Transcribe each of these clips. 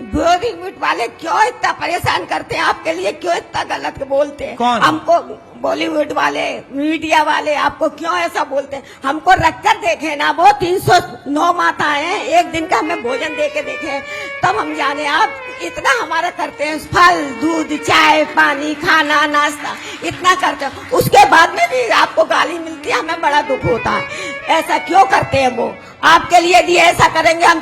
बॉलीवुड वाले क्यों इतना परेशान करते हैं आपके लिए, क्यों इतना गलत बोलते हैं? कौन? हमको बॉलीवुड वाले, मीडिया वाले आपको क्यों ऐसा बोलते हैं? हमको रखकर देखे ना, वो 309 माताएं हैं, एक दिन का हमें भोजन दे के देखे, तब हम जाने। आप इतना हमारा करते हैं, फल दूध चाय पानी खाना नाश्ता इतना करते हैं, उसके बाद में भी आपको गाली मिलती है, हमें बड़ा दुख होता है। ऐसा क्यों करते हैं वो? आपके लिए भी ऐसा करेंगे हम,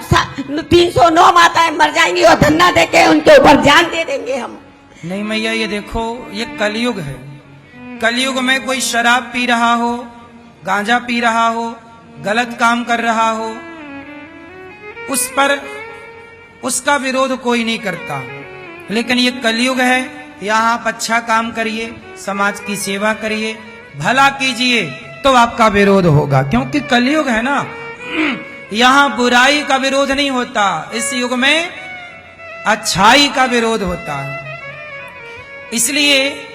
309 माताएं मर जाएंगी और धन्ना देके उनके ऊपर जान दे देंगे हम। नहीं मैया, ये देखो, ये कलयुग है। कलयुग में कोई शराब पी रहा हो, गांजा पी रहा हो, गलत काम कर रहा हो, उस पर उसका विरोध कोई नहीं करता। लेकिन ये कलयुग है, यहाँ आप अच्छा काम करिए, समाज की सेवा करिए, भला कीजिए, तो आपका विरोध होगा। क्योंकि कलयुग है ना, यहाँ बुराई का विरोध नहीं होता, इस युग में अच्छाई का विरोध होता है। इसलिए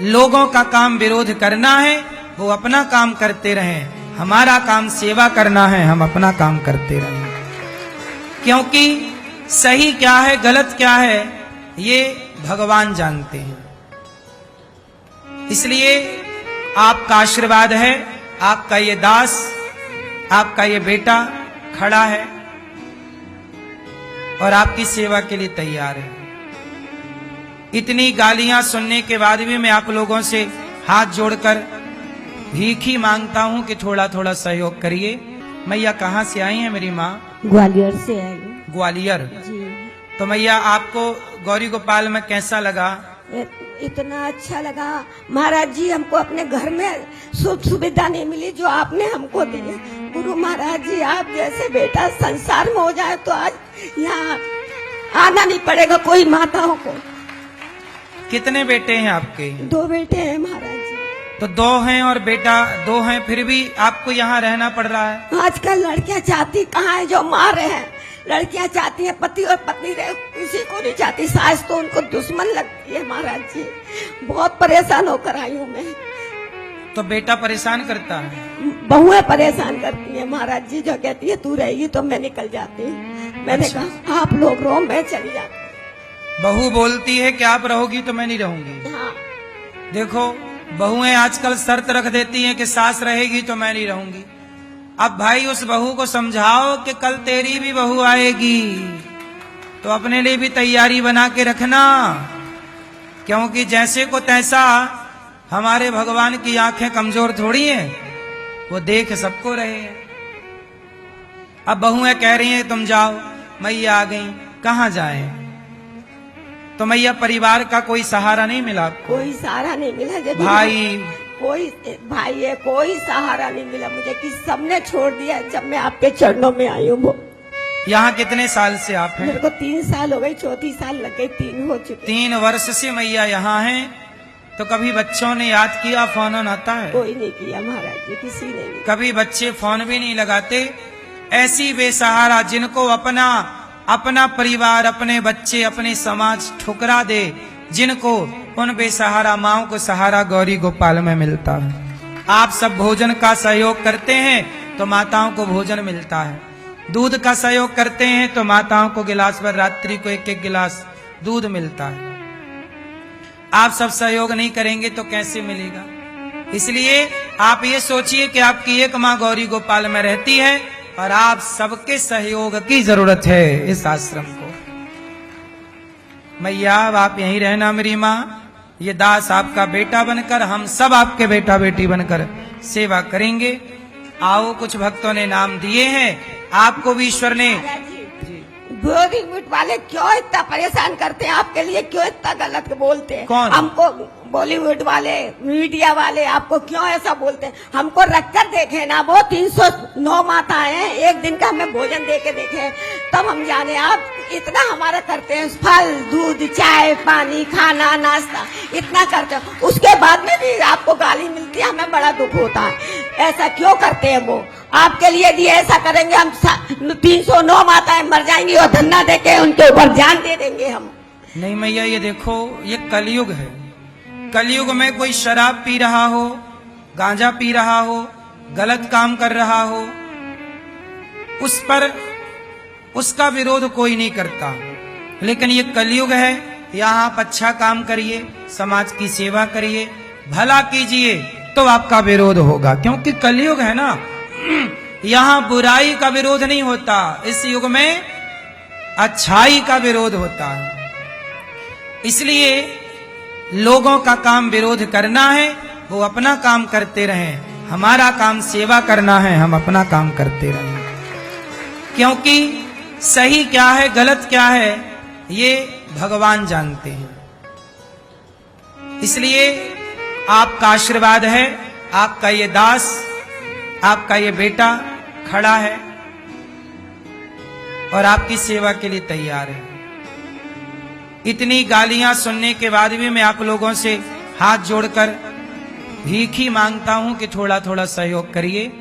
लोगों का काम विरोध करना है, वो अपना काम करते रहें। हमारा काम सेवा करना है, हम अपना काम करते रहें। क्योंकि सही क्या है गलत क्या है ये भगवान जानते हैं। इसलिए आपका आशीर्वाद है, आपका ये दास, आपका ये बेटा खड़ा है और आपकी सेवा के लिए तैयार है। इतनी गालियां सुनने के बाद भी मैं आप लोगों से हाथ जोड़कर भीख ही मांगता हूं कि थोड़ा थोड़ा सहयोग करिए। मैया कहाँ से आई हैं मेरी माँ? ग्वालियर से आई ग्वालियर। जी। तो मैया आपको गौरी गोपाल में कैसा लगा? इतना अच्छा लगा महाराज जी, हमको अपने घर में सुख सुविधा नहीं मिली जो आपने हमको दी है। गुरु महाराज जी, आप जैसे बेटा संसार में हो जाए तो आज यहाँ आना नहीं पड़ेगा कोई माताओं को। कितने बेटे हैं आपके? 2 बेटे हैं महाराज जी। तो 2 हैं और बेटा 2 हैं, फिर भी आपको यहाँ रहना पड़ रहा है। आजकल लड़कियां चाहती कहाँ है जो मार रहे हैं, लड़कियां चाहती हैं पति और पत्नी रहे, किसी को नहीं चाहती। सास तो उनको दुश्मन लगती है महाराज जी। बहुत परेशान होकर आई हूँ मैं। तो बेटा परेशान करता है? बहुएं परेशान करती है महाराज जी, जो कहती है तू रहेगी तो मैं निकल जाती हूँ। मैंने कहा आप लोग रहो, मैं चली जाती। बहू बोलती है कि आप रहोगी तो मैं नहीं रहूंगी। हाँ। देखो, बहुएं आजकल शर्त रख देती हैं कि सास रहेगी तो मैं नहीं रहूंगी। अब भाई उस बहू को समझाओ कि कल तेरी भी बहू आएगी, तो अपने लिए भी तैयारी बना के रखना। क्योंकि जैसे को तैसा, हमारे भगवान की आंखें कमजोर थोड़ी हैं, वो देख सबको रहे हैं। अब बहुएं कह रही हैं तुम जाओ, मैया आ गई, कहाँ जाएं? तो मैया परिवार का कोई सहारा नहीं मिला आपको? कोई सहारा नहीं मिला। जब भाई कोई भाई है, कोई सहारा नहीं मिला मुझे, कि सबने छोड़ दिया जब मैं आपके चरणों में आई हूँ। यहाँ कितने साल से आप हैं? मेरे को 3 साल हो गई, 4 साल लग गई, 3 हो चुके। 3 वर्ष से मैया यहाँ हैं। तो कभी बच्चों ने याद किया? फोन ऑन आता है? कोई नहीं किया महाराज जी, किसी ने नहीं। कभी बच्चे फोन भी नहीं लगाते। ऐसी बेसहारा जिनको अपना परिवार, अपने बच्चे, अपने समाज ठुकरा दे, जिनको उन बेसहारा माओं को सहारा गौरी गोपाल में मिलता है। आप सब भोजन का सहयोग करते हैं तो माताओं को भोजन मिलता है। दूध का सहयोग करते हैं तो माताओं को गिलास भर रात्रि को 1-1 गिलास दूध मिलता है। आप सब सहयोग नहीं करेंगे तो कैसे मिलेगा? इसलिए आप ये सोचिए कि आपकी एक माँ गौरी गोपाल में रहती है और आप सबके सहयोग की जरूरत है इस आश्रम को। मैया आप यहीं रहना मेरी माँ। ये दास आपका बेटा बनकर, हम सब आपके बेटा बेटी बनकर सेवा करेंगे। आओ, कुछ भक्तों ने नाम दिए हैं, आपको भी ईश्वर ने। बॉलीवुड वाले क्यों इतना परेशान करते हैं आपके लिए, क्यों इतना गलत बोलते हैं? कौन? हमको बॉलीवुड वाले, मीडिया वाले आपको क्यों ऐसा बोलते हैं? हमको रखकर देखे ना, वो 309 माताएं हैं, एक दिन का हमें भोजन दे के देखे, तब हम जाने। आप इतना हमारा करते हैं, फल दूध चाय पानी खाना नाश्ता इतना करते हैं, उसके बाद में भी आपको गाली मिलती है, हमें बड़ा दुख होता है। ऐसा क्यों करते हैं वो? आपके लिए भी ऐसा करेंगे हम, 309 माताएं मर जाएंगी और धन्ना देके उनके ऊपर जान दे देंगे हम। नहीं मैया, ये देखो, ये कलयुग है। कलयुग में कोई शराब पी रहा हो, गांजा पी रहा हो, गलत काम कर रहा हो, उस पर उसका विरोध कोई नहीं करता। लेकिन ये कलयुग है, यहाँ आप अच्छा काम करिए, समाज की सेवा करिए, भला कीजिए, तो आपका विरोध होगा। क्योंकि कलयुग है ना, यहाँ बुराई का विरोध नहीं होता, इस युग में अच्छाई का विरोध होता है। इसलिए लोगों का काम विरोध करना है, वो अपना काम करते रहें, हमारा काम सेवा करना है, हम अपना काम करते रहें। क्योंकि सही क्या है गलत क्या है ये भगवान जानते हैं। इसलिए आपका आशीर्वाद है, आपका ये दास, आपका ये बेटा खड़ा है और आपकी सेवा के लिए तैयार है। इतनी गालियां सुनने के बाद भी मैं आप लोगों से हाथ जोड़कर भीख ही मांगता हूं कि थोड़ा थोड़ा सहयोग करिए।